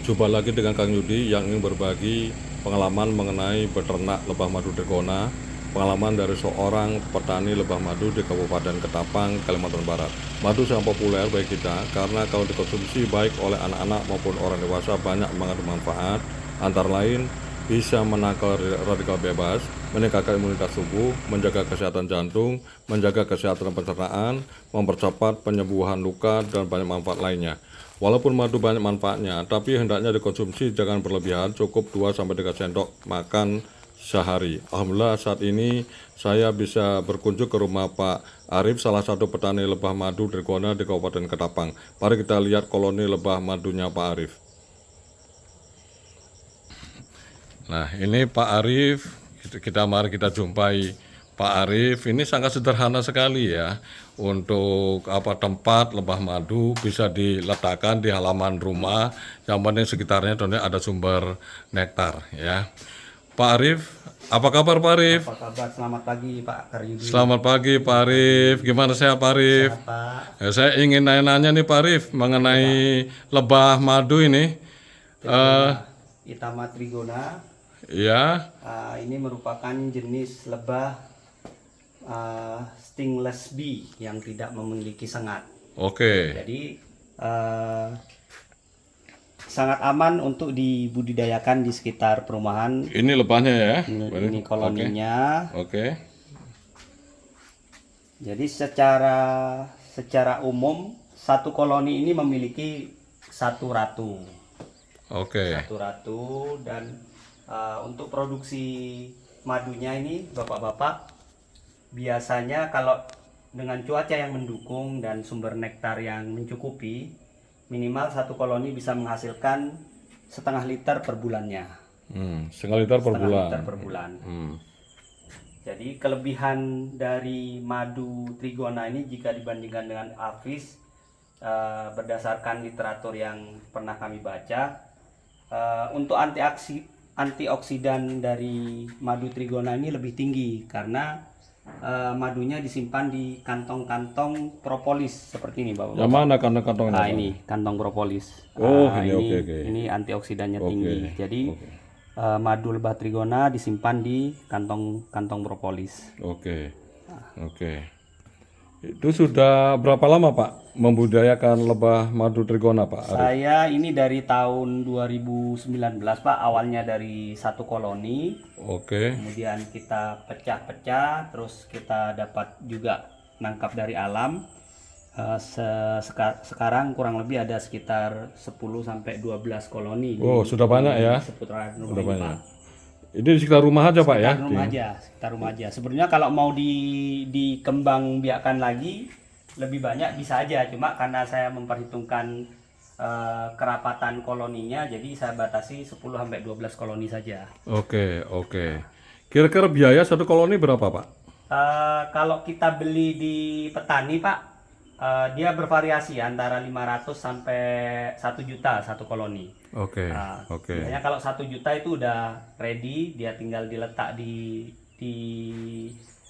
Jumpa lagi dengan Kang Yudi yang ingin berbagi pengalaman mengenai beternak lebah madu Trigona, pengalaman dari seorang petani lebah madu di Kabupaten Ketapang, Kalimantan Barat. Madu sangat populer bagi kita karena kalau dikonsumsi baik oleh anak-anak maupun orang dewasa banyak mengandung manfaat, antara lain bisa menangkal radikal bebas, meningkatkan imunitas tubuh, menjaga kesehatan jantung, menjaga kesehatan pencernaan, mempercepat penyembuhan luka, dan banyak manfaat lainnya. Walaupun madu banyak manfaatnya, tapi hendaknya dikonsumsi jangan berlebihan, cukup 2-3 sendok makan sehari. Alhamdulillah saat ini saya bisa berkunjung ke rumah Pak Arif, salah satu petani lebah madu Trigona di Kabupaten Ketapang. Mari kita lihat koloni lebah madunya Pak Arif. Nah, ini Pak Arif, mari kita jumpai Pak Arif. Ini sangat sederhana sekali ya. Untuk tempat lebah madu bisa diletakkan di halaman rumah, yang penting sekitarnya tentunya ada sumber nektar ya. Pak Arif, apa kabar Pak Arif? Apa kabar? Selamat pagi Pak Karyudi. Selamat pagi Pak Arif. Gimana sehat Pak Arif? Sehat Pak. Ya, saya ingin nanya-nanya nih Pak Arif mengenai lebah madu ini. Itama Trigona. Ya, Ini merupakan jenis lebah stingless bee yang tidak memiliki sengat. oke. Jadi sangat aman untuk dibudidayakan di sekitar perumahan. Ini lebahnya ya. Ini koloninya. Oke. Jadi secara umum satu koloni ini memiliki satu ratu. Oke. Satu ratu dan untuk produksi madunya ini bapak-bapak biasanya kalau dengan cuaca yang mendukung dan sumber nektar yang mencukupi, minimal satu koloni bisa menghasilkan 0,5 liter per bulannya. 1,5 liter per 0,5 bulan. liter per bulan. Jadi kelebihan dari madu Trigona ini jika dibandingkan dengan Aphis, berdasarkan literatur yang pernah kami baca, untuk antioksidan dari madu Trigona ini lebih tinggi karena madunya disimpan di kantong-kantong propolis seperti ini Bapak. Yang mana kantong-kantongnya? Nah, ini kantong propolis. Oh, Nah, ini oke. Ini antioksidannya Oke, tinggi. Jadi madu lebah Trigona disimpan di kantong propolis. Oke. Itu sudah berapa lama Pak membudidayakan lebah madu Trigona Pak Arif? Saya ini dari tahun 2019 Pak, awalnya dari satu koloni, Oke. kemudian kita pecah-pecah, terus kita dapat juga nangkap dari alam. Sekarang kurang lebih ada sekitar 10-12 koloni Oh, sudah banyak ya? seputaran rumah Sudah ini, banyak. Pak. Ini di sekitar rumah aja Pak ya? Sekitar rumah aja. Sebenarnya kalau mau dikembang biakan lagi lebih banyak bisa aja, cuma karena saya memperhitungkan kerapatan koloninya, jadi saya batasi 10-12 koloni saja. Oke. Kira-kira biaya satu koloni berapa Pak? Kalau kita beli di petani Pak, dia bervariasi antara 500 sampai 1 juta satu koloni. Oke. Biasanya kalau 1 juta itu udah ready, dia tinggal diletak di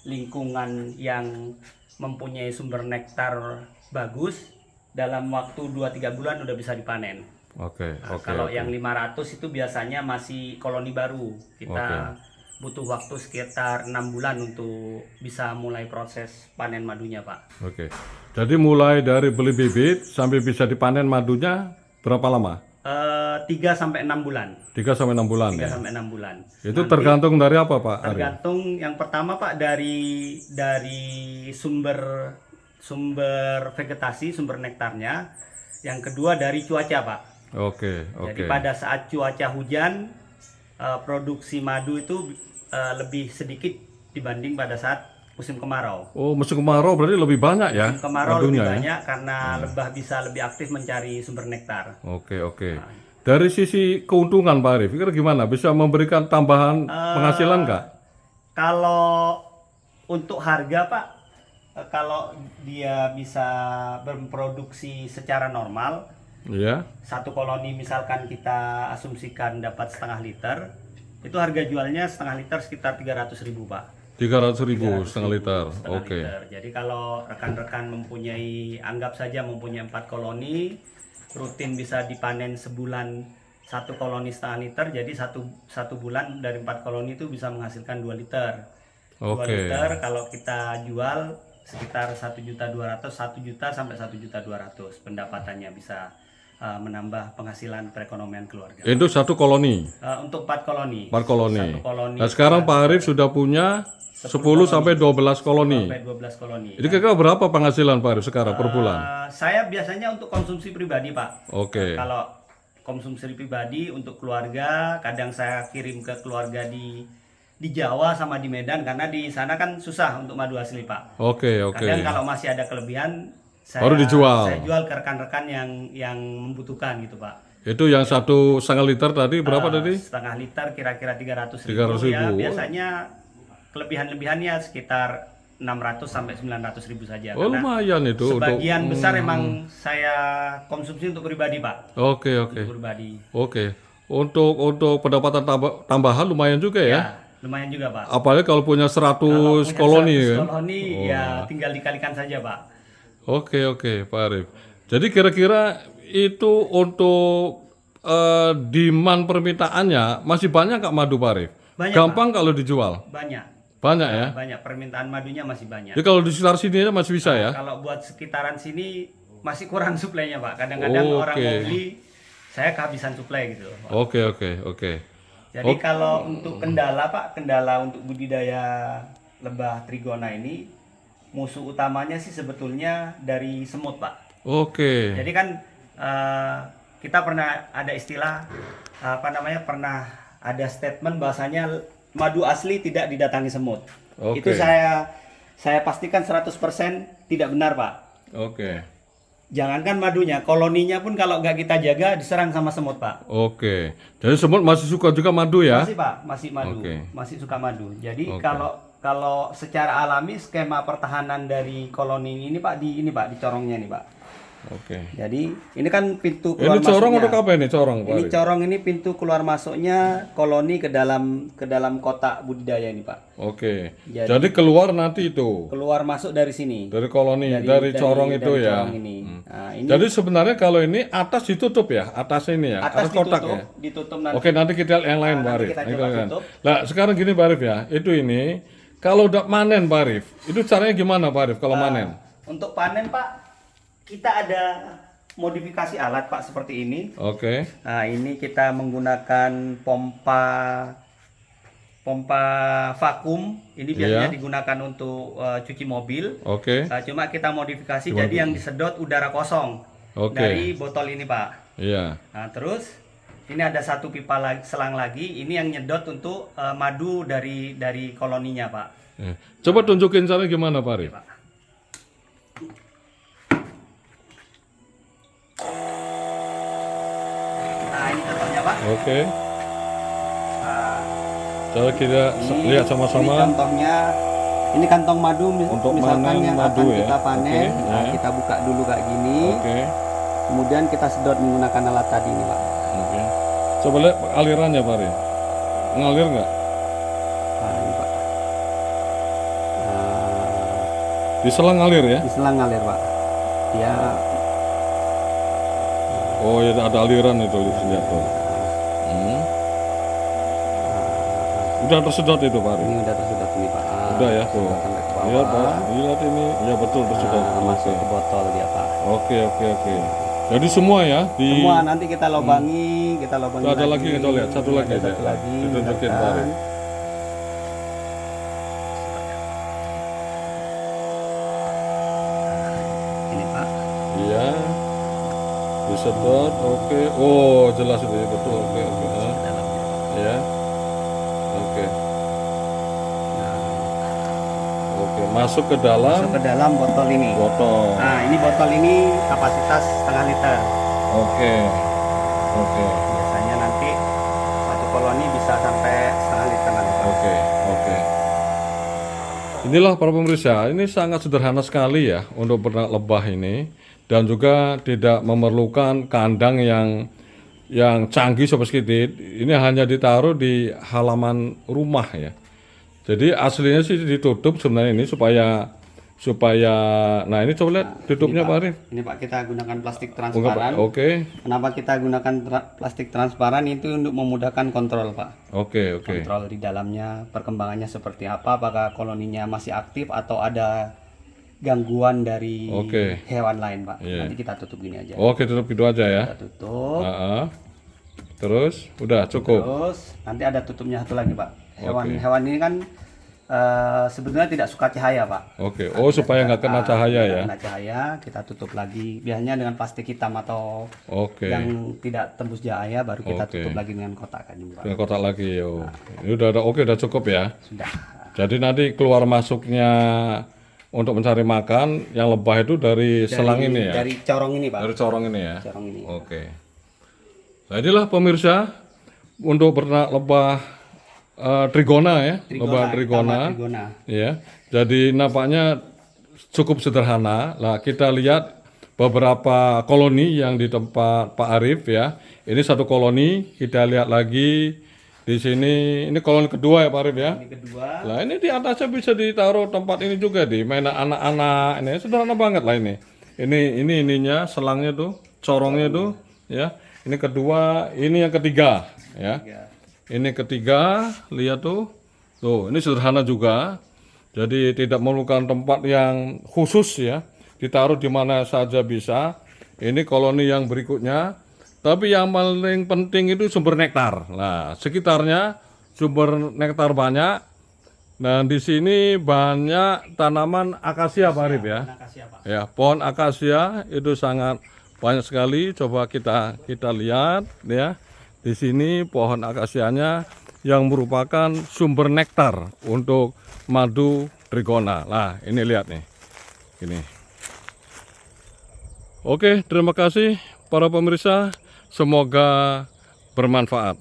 lingkungan yang mempunyai sumber nektar bagus, dalam waktu 2-3 bulan udah bisa dipanen. Kalau yang 500 itu biasanya masih koloni baru. Kita butuh waktu sekitar 6 bulan untuk bisa mulai proses panen madunya Pak. Oke. Jadi mulai dari beli bibit sampai bisa dipanen madunya berapa lama? 3-6 bulan. 3-6 bulan ya. 3-6 bulan. Itu tergantung dari apa Pak Arif? Tergantung yang pertama Pak dari sumber vegetasi, sumber nektarnya. Yang kedua dari cuaca Pak. Oke. Jadi pada saat cuaca hujan, produksi madu itu lebih sedikit dibanding pada saat musim kemarau. Oh, musim kemarau berarti lebih banyak ya? Musim kemarau lebih madunya ya? banyak karena lebah bisa lebih aktif mencari sumber nektar. Oke. Dari sisi keuntungan Pak Arif, kira gimana? Bisa memberikan tambahan penghasilan nggak? Kalau untuk harga Pak, kalau dia bisa berproduksi secara normal, Iya. satu koloni misalkan kita asumsikan dapat 0,5 liter, itu harga jualnya 0,5 liter sekitar 300.000 Pak. 300.000 setengah liter. Setengah Oke. liter. Jadi kalau rekan-rekan anggap saja mempunyai 4 koloni, rutin bisa dipanen sebulan satu koloni setengah liter, jadi satu bulan dari 4 koloni itu bisa menghasilkan 2 liter. 2 Oke. liter kalau kita jual sekitar 1.200.000, 1 juta sampai 1.200.000 pendapatannya, bisa menambah penghasilan perekonomian keluarga. Itu satu koloni. Untuk 4 koloni. 4 koloni. Satu koloni. Nah, sekarang Pak Arif sudah punya 10 sampai 12 koloni. Sampai 12 koloni. Jadi kira-kira berapa penghasilan Pak Arif sekarang per bulan? Saya biasanya untuk konsumsi pribadi, Pak. Oke. Kalau konsumsi pribadi untuk keluarga, kadang saya kirim ke keluarga di Jawa sama di Medan, karena di sana kan susah untuk madu asli, Pak. Oke. Kadang kalau masih ada kelebihan, Baru dijual. saya jual ke rekan-rekan yang membutuhkan gitu, Pak. Itu yang 1,5 liter tadi berapa tadi? Setengah liter kira-kira 300.000 ya. 300.000. Biasanya kelebihan-lebihannya sekitar 600 sampai 900.000 saja. Oh, Karena lumayan itu sebagian besar emang saya konsumsi untuk pribadi, Pak. Oke. Untuk pribadi. Oke. Untuk pendapatan tambahan lumayan juga ya. Ya, lumayan juga, Pak. Apalagi kalau punya 100 Kalau punya koloni 100 kan. koloni, ya tinggal dikalikan saja, Pak. Oke Pak Arif. Jadi kira-kira itu untuk demand permintaannya masih banyak nggak madu Pak Arif? Banyak, Gampang kalau dijual? Banyak. Banyak ya? Banyak, permintaan madunya masih banyak. Jadi kalau di sekitar sini aja masih bisa ya? Kalau buat sekitaran sini masih kurang suplainya, Pak. Kadang-kadang orang Oke. mau beli, saya kehabisan suplai gitu, Pak. Oke. Jadi kalau untuk kendala, Pak, kendala untuk budidaya lebah trigona ini, musuh utamanya sih sebetulnya dari semut, Pak. Oke. Jadi kan kita pernah ada istilah pernah ada statement bahasanya madu asli tidak didatangi semut. Oke. Itu saya pastikan 100% tidak benar, Pak. Oke. Jangankan madunya, koloninya pun kalau nggak kita jaga diserang sama semut, Pak. Oke. Jadi semut masih suka juga madu ya? Masih, Pak, masih madu. Oke. Masih suka madu. Jadi Oke. kalau secara alami skema pertahanan dari koloni ini, Pak, di corongnya nih, Pak. Oke. Jadi ini kan pintu keluar Ini corong masuknya. untuk apa ini corong Pak Ini Arif? corong, ini pintu keluar masuknya koloni ke dalam kotak budidaya ini, Pak. Oke. Jadi- Jadi keluar nanti itu Keluar masuk dari sini. dari koloni, dari corong itu dari ya. corong ini. Nah, ini Jadi sebenarnya kalau ini atas ditutup ya, atas ini ya, atas kotak ditutup, ya. ditutup nanti. Oke, nanti kita lihat yang lain, Pak nanti Arif. kita Ini coba kan. tutup. Nah, sekarang gini Pak Arif ya, itu ini kalau udah panen Pak Arif, itu caranya gimana Pak Arif kalau manen? Untuk panen, Pak, kita ada modifikasi alat, Pak, seperti ini. Oke, Nah, ini kita menggunakan pompa vakum. Ini biasanya Iya. digunakan untuk cuci mobil. oke, Cuma kita modifikasi jadi yang disedot udara kosong Oke. dari botol ini, Pak. iya. Nah, terus ini ada satu pipa selang lagi. Ini yang nyedot untuk madu dari koloninya, Pak. Coba tunjukin caranya gimana Pak Arif. Pak. Nah, ini contohnya, Pak. Oke, Nah, coba kita lihat ini sama-sama. contohnya, ini kantong madu Untuk misalkan panen yang madu akan ya. kita panen. Oke, Nah, ya. kita buka dulu kayak gini. Oke, Kemudian kita sedot menggunakan alat tadi ini, Pak. oke. Coba lihat alirannya Pak Arif. Ngalir nggak? Nah, ini, Pak. Nah, Diselang ngalir ya? diselang ngalir, Pak. Dia Oh ya ada aliran itu lihat tuh. Udah tersedot itu Pak Arif. ini udah tersedot ini, Pak. Udah ya tuh. Sampai ke bawah. Lihat Pak, lihat ini. Ya betul tersedot. Nah, masuk ke botol dia, Pak. Oke. Jadi semua ya di Semua nanti kita lobangi, kita lobangi. Tuh, ada lagi, kita lihat. Satu lagi Ada satu aja. lagi. Ditunjukin, misalkan. Pak Arif. Ini, Pak. iya. Disedot. Oke. Oh, jelas itu ya, betul. Oke. Ah, Dalamnya. iya. Oke. Oke, masuk ke dalam Masuk ke dalam botol ini. botol. Nah, ini botol ini kapasitas setengah liter. Oke. Oke. Biasanya nanti satu koloni bisa sampai setengah liter nanti, Pak. Oke. Inilah para pemirsa, ini sangat sederhana sekali ya untuk beternak lebah ini dan juga tidak memerlukan kandang yang canggih seperti ini. Ini hanya ditaruh di halaman rumah ya. Jadi aslinya sih ditutup sebenarnya ini supaya supaya, nah ini coba lihat tutupnya Pak Arif. Ini Pak, kita gunakan plastik transparan. Oke, Kenapa kita gunakan plastik transparan itu untuk memudahkan kontrol Pak. oke. Kontrol di dalamnya perkembangannya seperti apa, apakah koloninya masih aktif atau ada gangguan dari hewan lain Pak. Nanti kita tutup gini aja. Oke, tutup gitu aja ya. Kita tutup. Terus, udah cukup. Terus nanti ada tutupnya satu lagi Pak. Hewan ini kan sebetulnya tidak suka cahaya Pak. Oke, oh supaya nggak kena cahaya ya. Kena cahaya, kita tutup lagi. Biasanya dengan plastik hitam atau yang tidak tembus cahaya, baru kita tutup lagi dengan kotak kan Pak. Dengan kotak lagi, yo. Ini udah oke, udah cukup ya. Sudah. Jadi nanti keluar masuknya untuk mencari makan yang lebah itu dari selang ini ya. Dari corong ini Pak. Dari corong ini ya. Corong ini. Oke. Nah inilah pemirsa untuk beternak lebah trigona ya, lebah trigona. Ya. Jadi nampaknya cukup sederhana. Lah kita lihat beberapa koloni yang di tempat Pak Arif ya. Ini satu koloni, kita lihat lagi di sini. Ini koloni kedua ya Pak Arif ya. Ini kedua. Lah ini di atasnya bisa ditaruh tempat ini juga di mainan anak-anak. Ini sederhana banget lah ini. Ini ininya selangnya tuh, corongnya tuh ya. Ini kedua, ini yang ketiga ya. Ini ketiga, lihat tuh. Tuh, ini sederhana juga. Jadi tidak memerlukan tempat yang khusus ya. Ditaruh di mana saja bisa. Ini koloni yang berikutnya. Tapi yang paling penting itu sumber nektar. Nah, sekitarnya sumber nektar banyak. Dan di sini banyak tanaman akasia Pak Arif ya. Ya, pohon akasia itu sangat banyak sekali. Coba kita lihat ya. Di sini pohon akasianya yang merupakan sumber nektar untuk madu trigona. Nah, ini lihat nih. Ini. Oke, terima kasih para pemirsa. Semoga bermanfaat.